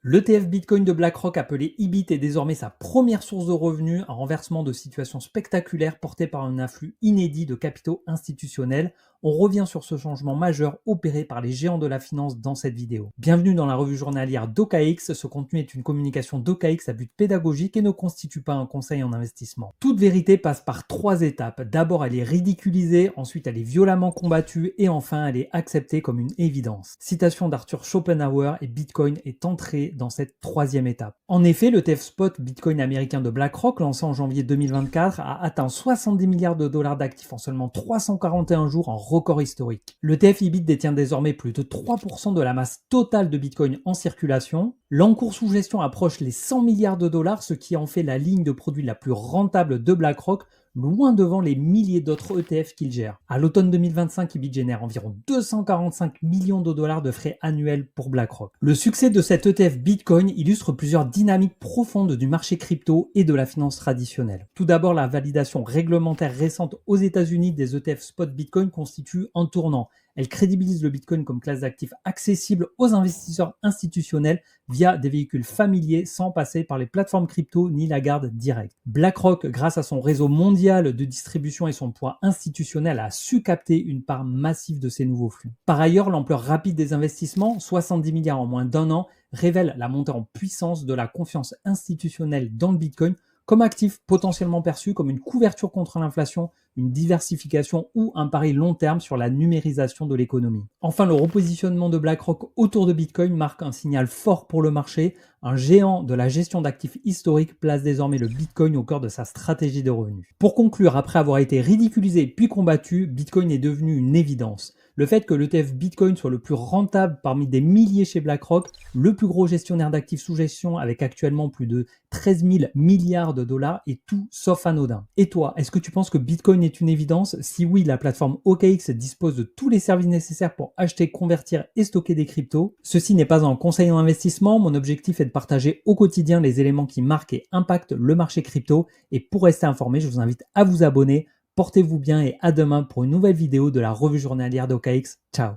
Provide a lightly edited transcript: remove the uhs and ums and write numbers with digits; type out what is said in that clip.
L'ETF Bitcoin de BlackRock appelé IBIT est désormais sa première source de revenus, un renversement de situation spectaculaire porté par un afflux inédit de capitaux institutionnels. On revient sur ce changement majeur opéré par les géants de la finance dans cette vidéo. Bienvenue dans la revue journalière d'OKX. Ce contenu est une communication d'OKX à but pédagogique et ne constitue pas un conseil en investissement. Toute vérité passe par 3 étapes. D'abord, elle est ridiculisée, ensuite elle est violemment combattue et enfin elle est acceptée comme une évidence. Citation d'Arthur Schopenhauer et Bitcoin est entré dans cette 3e étape. En effet, l'ETF spot Bitcoin américain de BlackRock, lancé en janvier 2024, a atteint 70 milliards de dollars d'actifs en seulement 341 jours, en record historique. L'ETF IBIT détient désormais plus de 3% de la masse totale de Bitcoin en circulation. L'encours sous gestion approche les 100 milliards de dollars, ce qui en fait la ligne de produits la plus rentable de BlackRock, loin devant les milliers d'autres ETF qu'il gère. À l'automne 2025, IBIT génère environ 245 millions de dollars de frais annuels pour BlackRock. Le succès de cet ETF Bitcoin illustre plusieurs dynamiques profondes du marché crypto et de la finance traditionnelle. Tout d'abord, la validation réglementaire récente aux États-Unis des ETF spot Bitcoin constitue un tournant. Elle crédibilise le Bitcoin comme classe d'actifs accessible aux investisseurs institutionnels via des véhicules familiers sans passer par les plateformes crypto ni la garde directe. BlackRock, grâce à son réseau mondial de distribution et son poids institutionnel, a su capter une part massive de ces nouveaux flux. Par ailleurs, l'ampleur rapide des investissements, 70 milliards en moins d'un an, révèle la montée en puissance de la confiance institutionnelle dans le Bitcoin comme actif potentiellement perçu comme une couverture contre l'inflation, une diversification ou un pari long terme sur la numérisation de l'économie. Enfin, le repositionnement de BlackRock autour de Bitcoin marque un signal fort pour le marché. Un géant de la gestion d'actifs historiques place désormais le Bitcoin au cœur de sa stratégie de revenus. Pour conclure, après avoir été ridiculisé puis combattu, Bitcoin est devenu une évidence. Le fait que l'ETF Bitcoin soit le plus rentable parmi des milliers chez BlackRock, le plus gros gestionnaire d'actifs sous gestion avec actuellement plus de 13 000 milliards de dollars, est tout sauf anodin. Et toi, est-ce que tu penses que Bitcoin est une évidence? Si oui, la plateforme OKX dispose de tous les services nécessaires pour acheter, convertir et stocker des cryptos. Ceci n'est pas un conseil en investissement, mon objectif est de partager au quotidien les éléments qui marquent et impactent le marché crypto. Et pour rester informé, je vous invite à vous abonner. Portez-vous bien et à demain pour une nouvelle vidéo de la revue journalière d'OKX. Ciao!